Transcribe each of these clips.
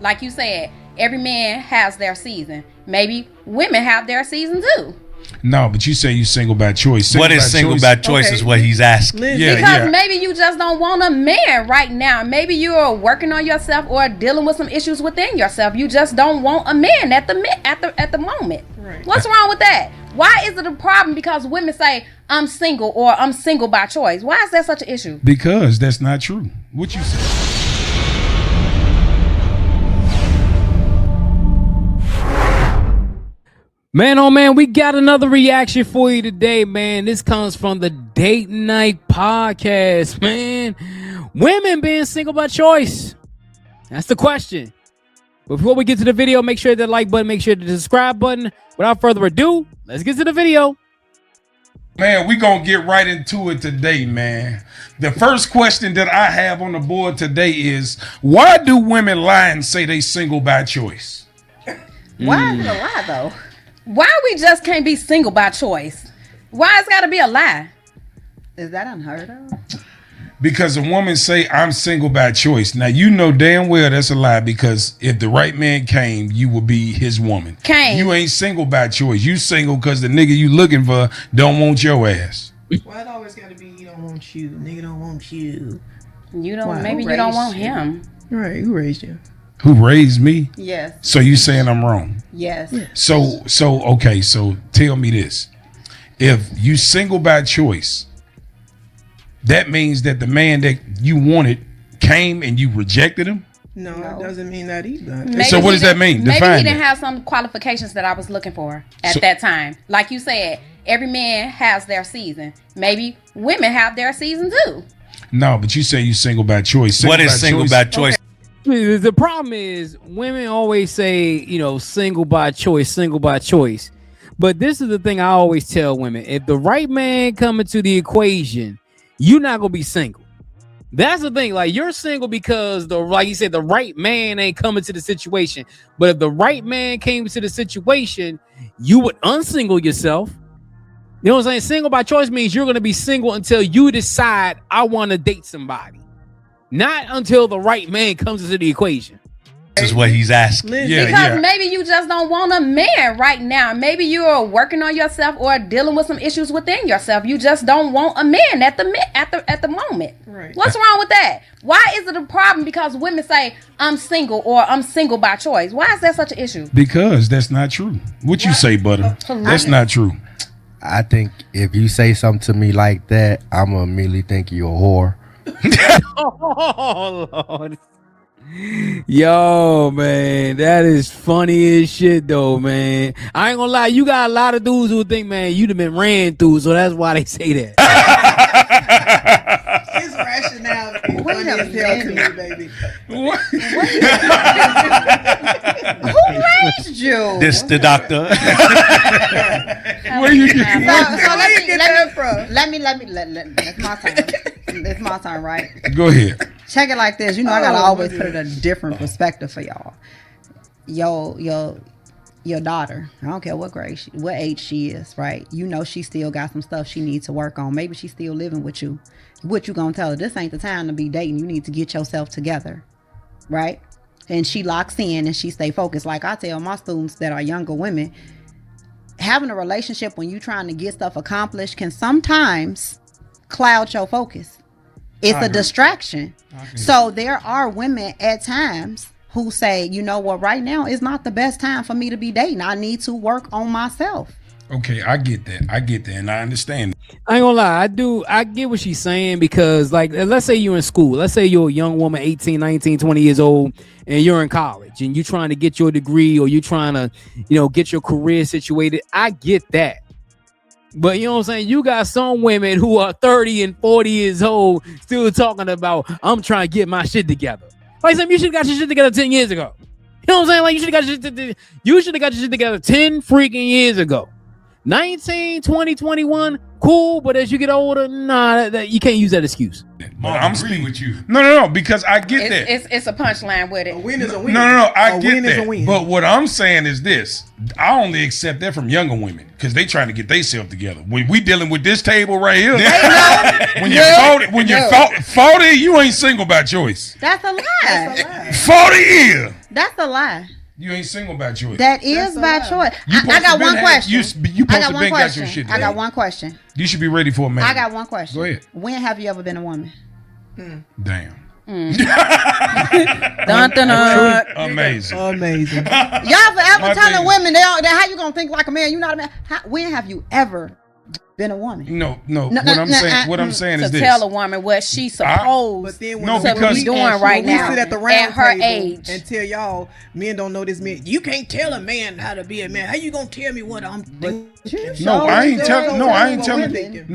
like you said, every man has their season. Maybe women have their season too. No, but you say you single by choice. What is single by choice is what he's asking. Because maybe you just don't want a man right now. Maybe you're working on yourself or dealing with some issues within yourself. You just don't want a man at the moment. Right. What's wrong with that? Why is it a problem because women say I'm single or I'm single by choice? Why is that such an issue? Because that's not true. What you say? Man, oh man, we got another reaction for you today, man. This comes from the Date Night Podcast, man. Women being single by choice. That's the question. Before we get to the video, make sure that like button, make sure the subscribe button. Without further ado, let's get to the video. Man, we gonna get right into it today, man. The first question that I have on the board today is, why do women lie and say they single by choice? Why is it a lie, though? Why we just can't be single by choice? Why it's got to be a lie? Is that unheard of? Because a woman say, I'm single by choice. Now, you know damn well that's a lie, because if the right man came, you would be his woman. You ain't single by choice. You single because the nigga you looking for don't want your ass. Why it always got to be he don't want you, nigga don't want you. You don't. Maybe you don't want him. Right, who raised you? Who raised me? Yes. So you saying I'm wrong? Yes. So okay, so tell me this. If you single by choice, that means that the man that you wanted came and you rejected him? No, it doesn't mean that either. So what does that mean? Maybe he didn't have some qualifications that I was looking for at that time. Like you said, every man has their season. Maybe women have their season too. No, but you say you single by choice. What is single by choice? The problem is women always say, single by choice, single by choice. But this is the thing I always tell women. If the right man come into the equation, you're not going to be single. That's the thing. Like, you're single because, like you said, the right man ain't coming to the situation. But if the right man came to the situation, you would unsingle yourself. You know what I'm saying? Single by choice means you're going to be single until you decide I want to date somebody. Not until the right man comes into the equation. This is what he's asking. Because maybe you just don't want a man right now. Maybe you're working on yourself or dealing with some issues within yourself. You just don't want a man at the moment. Right. What's wrong with that? Why is it a problem because women say I'm single or I'm single by choice? Why is that such an issue? Because that's not true. What you say, Butter? That's not true. I think if you say something to me like that, I'm gonna immediately think you're a whore. Oh Lord. Yo, man, that is funny as shit though, man. I ain't gonna lie, you got a lot of dudes who think, man, you'd have been ran through, so that's why they say that. His rationality is funny as hell to me, baby. Who raised you? This the doctor. Where you get that from? Let me. It's my turn. It's my turn, right? Go ahead. Check it like this. I gotta always put it in a different perspective for y'all. Your daughter, I don't care what age she is, right? She still got some stuff she needs to work on. Maybe she's still living with you. What you gonna tell her? This ain't the time to be dating. You need to get yourself together, right? And she locks in and she stay focused. Like I tell my students that are younger women, having a relationship when you trying to get stuff accomplished can sometimes cloud your focus. It's a distraction. So there are women at times who say, you know what, right now is not the best time for me to be dating. I need to work on myself. Okay, I get that, and I understand. I ain't gonna lie, I get what she's saying, because like, let's say you're in school. Let's say you're a young woman, 18, 19, 20 years old, and you're in college and you're trying to get your degree or you're trying to, get your career situated. I get that. But you know what I'm saying? You got some women who are 30 and 40 years old still talking about, I'm trying to get my shit together. Like, you should have got your shit together 10 years ago. You know what I'm saying? Like, you should have got your shit together 10 freaking years ago. 19, 20, 21, cool, but as you get older, nah, you can't use that excuse. But I'm speaking with you. No, because I get that. It's a punchline with it. A win is a win. No, I get win that. is a win. But what I'm saying is this: I only accept that from younger women because they trying to get themselves together. When we dealing with this table right here, when you're 40, you ain't single by choice. That's a lie. 40 years. That's a lie. You ain't single by choice. That is by choice. I got one question. You supposed to been got your shit together. I got one question. You should be ready for a man. I got one question. Go ahead. When have you ever been a woman? Damn. Dun, dun, dun. Amazing. Amazing. Y'all forever telling women how you gonna think like a man? You not a man. When have you ever been a woman? No. What I'm saying is to this. tell a woman what she's supposed But then to be doing right now sit at the round at her table age and tell y'all men don't know this man. You can't tell a man how to be a man. How you gonna tell me what I'm thinking? I ain't telling. No,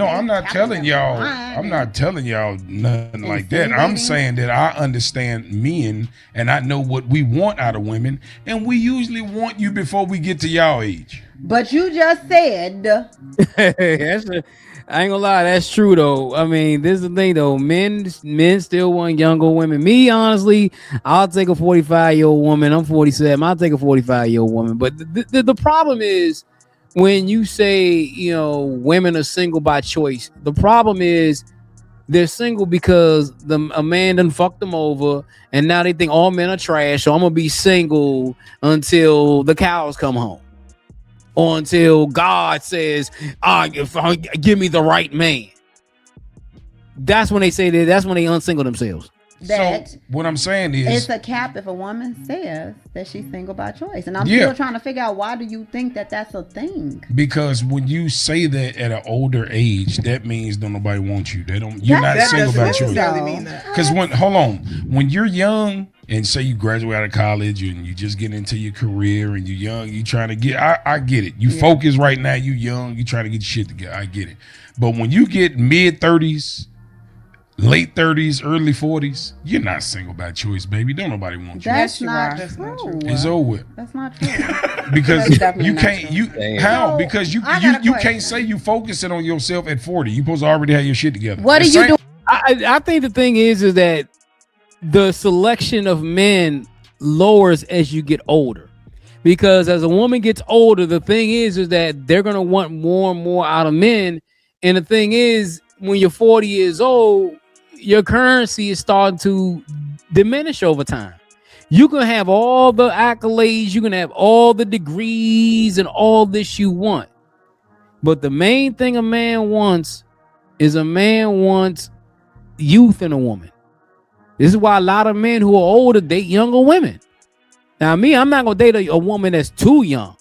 I'm not telling y'all. I'm not telling y'all nothing like that. I'm saying that I understand men and I know what we want out of women, and we usually want you before we get to y'all age. But you just said. I ain't gonna lie, that's true though. I mean, this is the thing though. Men still want younger women. Me, honestly, I'll take a 45-year-old woman. I'm 47. I'll take a 45-year-old woman. But the problem is when you say, women are single by choice. The problem is they're single because a man done fucked them over, and now they think all men are trash. So I'm gonna be single until the cows come home. Or until God says, give me the right man. That's when they say that. That's when they unsingle themselves. So what I'm saying is, it's a cap if a woman says that she's single by choice, and I'm still trying to figure out why do you think that that's a thing? Because when you say that at an older age, that means don't nobody want you. You're not single by choice. Because when you're young and say you graduate out of college and you just get into your career and you're young, you trying to get. I get it. You focus right now. You young. You trying to get your shit together. I get it. But when you get mid-30s. Late 30s, early 40s, you're not single by choice, baby. Don't nobody want you. That's not true. It's over with. That's not true. Because you can't. Because you can't say you focusing on yourself at 40. You supposed to already have your shit together. What are you doing? I think the thing is that the selection of men lowers as you get older. Because as a woman gets older, the thing is that they're gonna want more and more out of men. And the thing is, when you're 40 years old, your currency is starting to diminish over time. You can have all the accolades, you can have all the degrees and all this you want. But the main thing a man wants is youth in a woman. This is why a lot of men who are older date younger women. Now, I'm not going to date a woman that's too young,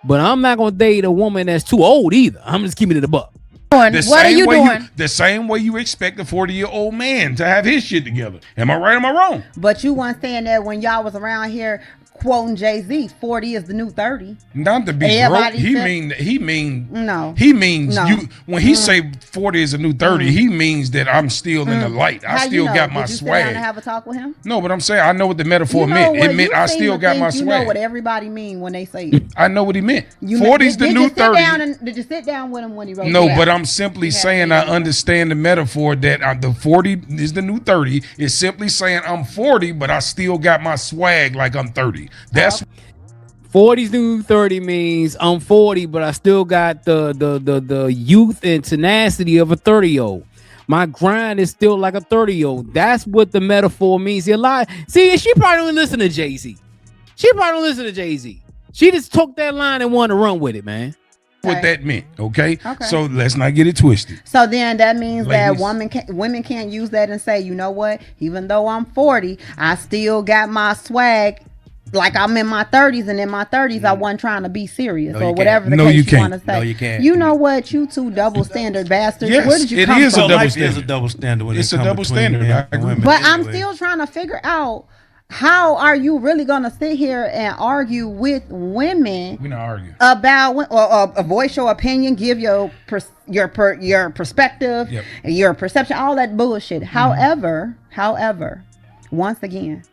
but I'm not going to date a woman that's too old either. I'm just keeping it a buck. What are you doing? The same way you expect a 40-year-old man to have his shit together. Am I right or am I wrong? But you weren't saying that when y'all was around here quoting Jay-Z, 40 is the new 30. Not to be broke. He means you when he say 40 is a new 30, he means that I'm still in the light. I still got my Did you swag. sit down and have a talk with him? No, but I'm saying I know what the metaphor meant. It meant I still got my swag. You know what everybody mean when they say it. I know what he meant. 40 is the new 30. Did you sit down with him when he wrote No, it but out? I'm simply saying I understand the metaphor that the 40 is the new 30. It's simply saying I'm 40, but I still got my swag like I'm 30. That's 40's new 30 means I'm 40, but I still got the youth and tenacity of a 30-year-old. My grind is still like a 30-year-old. That's what the metaphor means. She probably don't listen to Jay-Z. She just took that line and wanted to run with it, man. What that meant, okay? So let's not get it twisted. So then that means Ladies. that women can't use that and say, you know what? Even though I'm 40, I still got my swag. Like I'm in my 30s, and in my 30s, I wasn't trying to be serious or whatever the case you want to say. No, you can't. You know what? You two double standard bastards. Yes, Where did you it come is from? a double Life is a standard. double standard. When It's it a comes double between standard. men I and agree. women. But I'm Anyway. still trying to figure out how are you really going to sit here and argue with women We're not arguing. about or voice your opinion, give your perspective, your perception, all that bullshit. However, once again,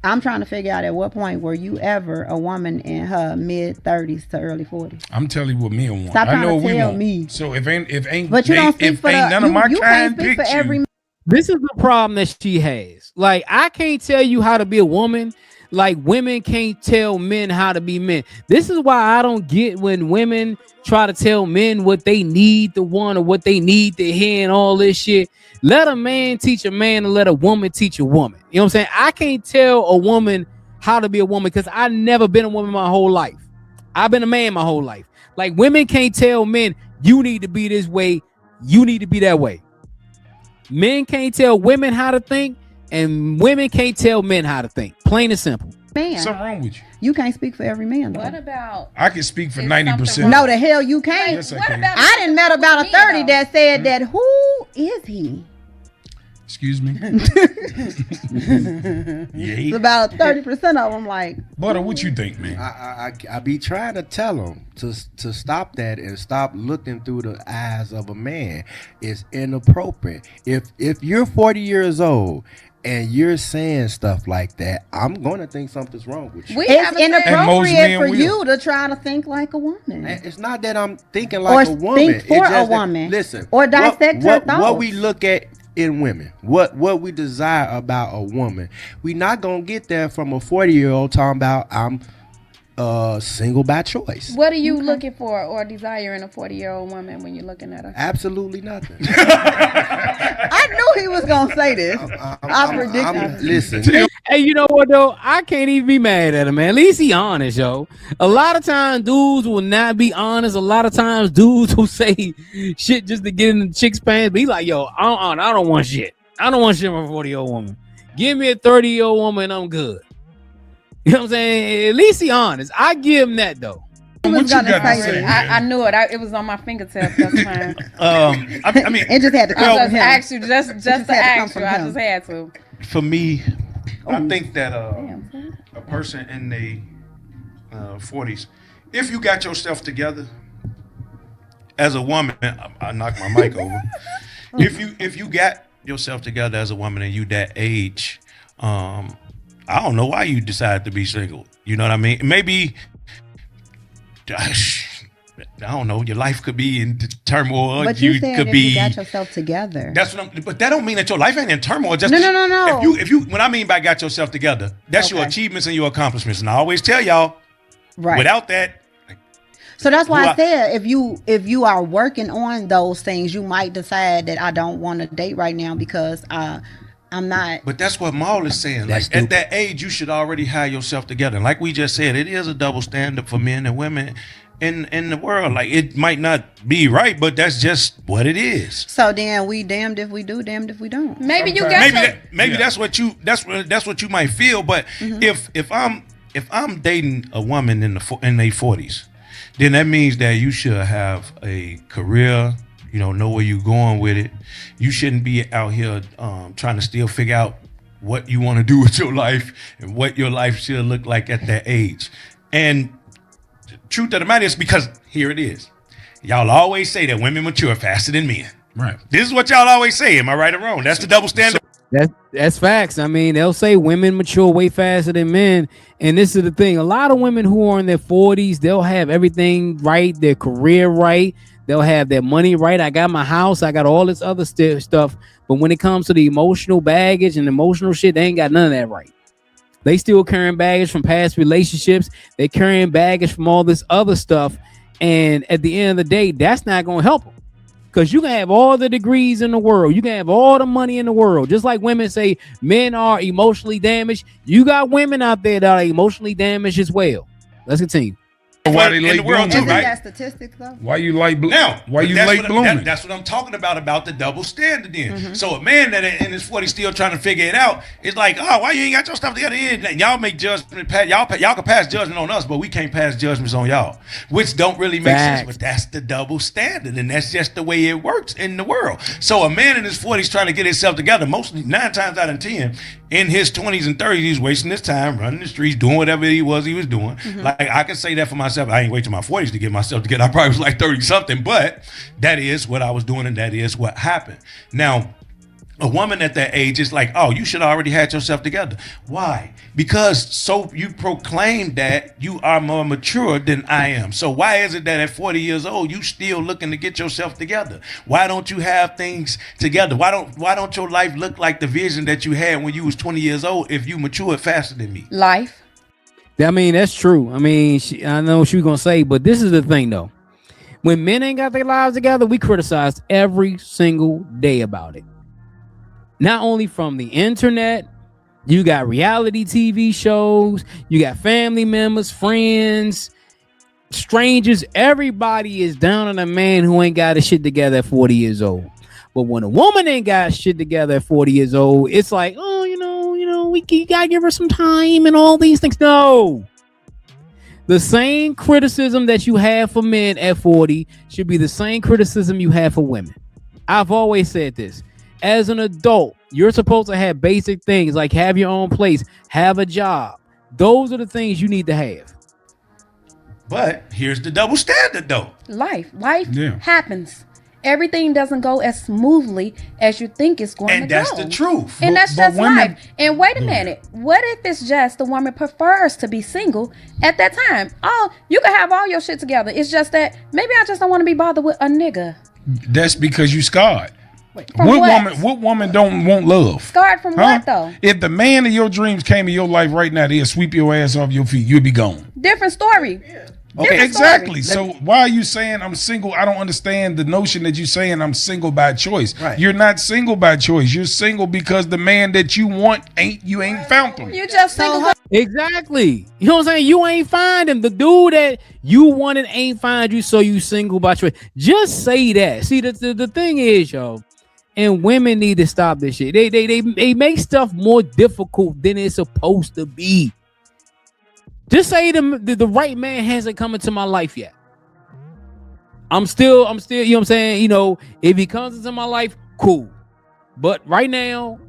I'm trying to figure out at what point were you ever a woman in her mid 30s to early 40s? I'm telling you what men want. Stop I know trying what to we tell want. me. So if ain't But you don't speak for none of my you kind can't speak for picked every you. This is the problem that she has. Like, I can't tell you how to be a woman. Like, women can't tell men how to be men. This is why I don't get when women try to tell men what they need to want or what they need to hear and all this shit. Let a man teach a man and let a woman teach a woman. You know what I'm saying? I can't tell a woman how to be a woman because I never been a woman my whole life. I've been a man my whole life. Like women can't tell men you need to be this way, you need to be that way. Men can't tell women how to think, and women can't tell men how to think. Plain and simple. Man, something wrong with you. You can't speak for every man, though. What about? I can speak for 90%. No, the hell you can't. Yes, I can. I didn't met about a 30 that said that. Who is he? Excuse me. It's about 30% of them. Like, Butter, what you think, man? I be trying to tell them to stop that and stop looking through the eyes of a man. It's inappropriate. If you're 40 years old and you're saying stuff like that, I'm gonna think something's wrong with you. It's inappropriate for you to try to think like a woman. It's not that I'm thinking like a woman. Think for a woman. Listen, or dissect her thoughts. What we look at in women, what we desire about a woman, we not gonna get there from a 40-year-old talking about I'm single by choice. What are you looking for or desiring a 40-year-old woman when you're looking at her? Absolutely nothing. I knew he was gonna say this. I predicted. Listen. Hey, you know what though? I can't even be mad at him, man. At least he honest, yo. A lot of times dudes will not be honest. A lot of times dudes will say shit just to get in the chick's pants. But he like, yo, I don't want shit. I don't want shit from a 40-year-old woman. Give me a 30-year-old woman and I'm good. You know what I'm saying? At least he honest. I give him that though. What you got to say? I knew it. It was on my fingertip. That's fine. I mean, It just had to come from him. Just to ask you. I just had to. for me, I think that a person in their 40s, if you got yourself together as a woman, I knocked my mic over. If you got yourself together as a woman and you that age, I don't know why you decided to be single. You know what I mean? Maybe, I don't know. Your life could be in turmoil. But you said if you got yourself together. That's what I'm. But that don't mean that your life ain't in turmoil. Just No. If you, when I mean by got yourself together, that's your achievements and your accomplishments. And I always tell y'all, right. Without that. So that's why I said if you are working on those things, you might decide that I don't want to date right now because I'm not. But that's what Maul is saying. Like at that age, you should already have yourself together. And like we just said, it is a double standard for men and women in the world. Like it might not be right, but that's just what it is. So then we damned if we do, damned if we don't. Maybe you got maybe that's what you might feel. But if I'm dating a woman in their 40s, then that means that you should have a career. You know where you're going with it. You shouldn't be out here trying to still figure out what you want to do with your life and what your life should look like at that age. And the truth of the matter is, because here it is. Y'all always say that women mature faster than men. Right. This is what y'all always say. Am I right or wrong? That's the double standard. That's facts. I mean, they'll say women mature way faster than men. And this is the thing. A lot of women who are in their 40s, they'll have everything right, their career right. They'll have their money right. I got my house. I got all this other stuff. But when it comes to the emotional baggage and emotional shit, they ain't got none of that right. They still carrying baggage from past relationships. They carrying baggage from all this other stuff. And at the end of the day, that's not going to help them. Because you can have all the degrees in the world. You can have all the money in the world. Just like women say men are emotionally damaged. You got women out there that are emotionally damaged as well. Let's continue. Why they late blooming? Isn't that statistics though? Why you late blooming? Now, why you late blooming? That's what I'm talking about the double standard then. So a man that in his 40s still trying to figure it out is like, oh, why you ain't got your stuff together? Y'all make judgment, y'all can pass judgment on us, but we can't pass judgments on y'all, which don't really make sense. But that's the double standard, and that's just the way it works in the world. So a man in his 40s trying to get himself together, mostly 9 times out of 10, in his 20s and 30s, he's wasting his time running the streets, doing whatever he was doing. Like I can say that for myself. I ain't wait till my 40s to get myself together. I probably was like 30 something, but that is what I was doing, and that is what happened. Now, a woman at that age is like, oh, you should already had yourself together. Why? Because so you proclaim that you are more mature than I am. So why is it that at 40 years old you still looking to get yourself together? Why don't you have things together? Why don't your life look like the vision that you had when you was 20 years old if you matured faster than me? Life. I mean, that's true. I mean, I know what she was gonna say, but this is the thing though. When men ain't got their lives together, we criticize every single day about it. Not only from the internet, You got reality TV shows, you got family members, friends, strangers. Everybody is down on a man who ain't got his shit together at 40 years old. But when a woman ain't got shit together at 40 years old, it's like, oh, we gotta give her some time and all these things. No. The same criticism that you have for men at 40 should be the same criticism you have for women. I've always said this. As an adult, you're supposed to have basic things like have your own place, have a job. Those are the things you need to have. But here's the double standard, though. Life happens. Everything doesn't go as smoothly as you think it's going to go. And that's the truth. And that's just life. And wait a minute. What if it's just the woman prefers to be single at that time? Oh, you can have all your shit together. It's just that maybe I just don't want to be bothered with a nigga. That's because you scarred. What woman don't want love? Scarred from what though? If the man of your dreams came in your life right now, they'll sweep your ass off your feet. You'll be gone. Different story. Yeah. Okay, exactly. So why are you saying I'm single? I don't understand the notion that you're saying I'm single by choice. Right. You're not single by choice. You're single because the man that you want ain't found him. You just single. Exactly. You know what I'm saying? You ain't find him. The dude that you wanted ain't find you, so you single by choice. Just say that. See, the thing is, yo, and women need to stop this shit. They make stuff more difficult than it's supposed to be. Just say the right man hasn't come into my life yet. I'm still, you know what I'm saying? If he comes into my life, cool. But right now,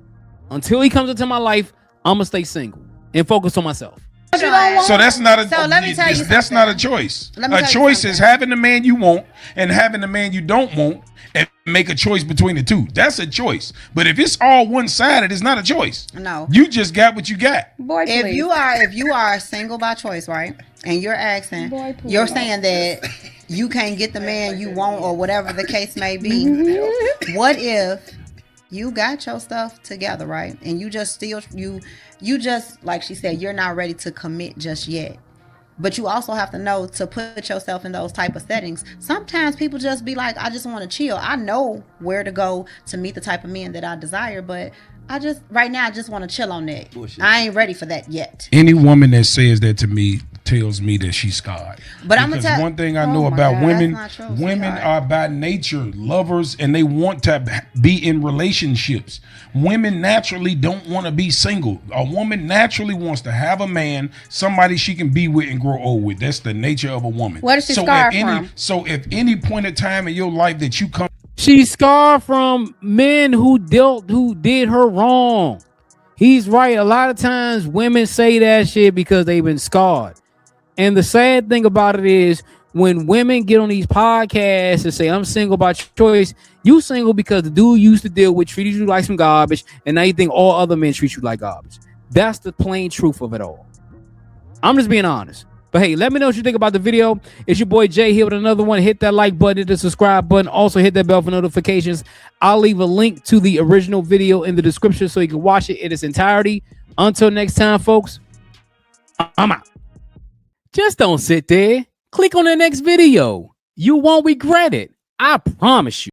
until he comes into my life, I'm gonna stay single and focus on myself. So that's not a. So let me tell you that's not a choice. A choice is having the man you want and having the man you don't want, and make a choice between the two. That's a choice. But if it's all one-sided, it's not a choice. No. You just got what you got. Boy, please. If you are single by choice, right? And you're asking, Boy, please. you're saying that you can't get the man you want or whatever the case may be. What if you got your stuff together, right? And you just you just, like she said, you're not ready to commit just yet. But you also have to know to put yourself in those type of settings. Sometimes people just be like, I just want to chill. I know where to go to meet the type of men that I desire, but right now I just want to chill on that. Bullshit. I ain't ready for that yet. Any woman that says that to me tells me that she's scarred. But I'm gonna tell one thing I know about women are by nature lovers, and they want to be in relationships. Women naturally don't want to be single. A woman naturally wants to have a man, somebody she can be with and grow old with. That's the nature of a woman. What is she scarred from? So if any point of time in your life that you come, she's scarred from men who did her wrong. He's right. A lot of times women say that shit because they've been scarred. And the sad thing about it is when women get on these podcasts and say, I'm single by choice, you single because the dude you used to deal with treated you like some garbage, and now you think all other men treat you like garbage. That's the plain truth of it all. I'm just being honest. But hey, let me know what you think about the video. It's your boy Jay here with another one. Hit that like button, hit the subscribe button. Also hit that bell for notifications. I'll leave a link to the original video in the description so you can watch it in its entirety. Until next time, folks, I'm out. Just don't sit there. Click on the next video. You won't regret it. I promise you.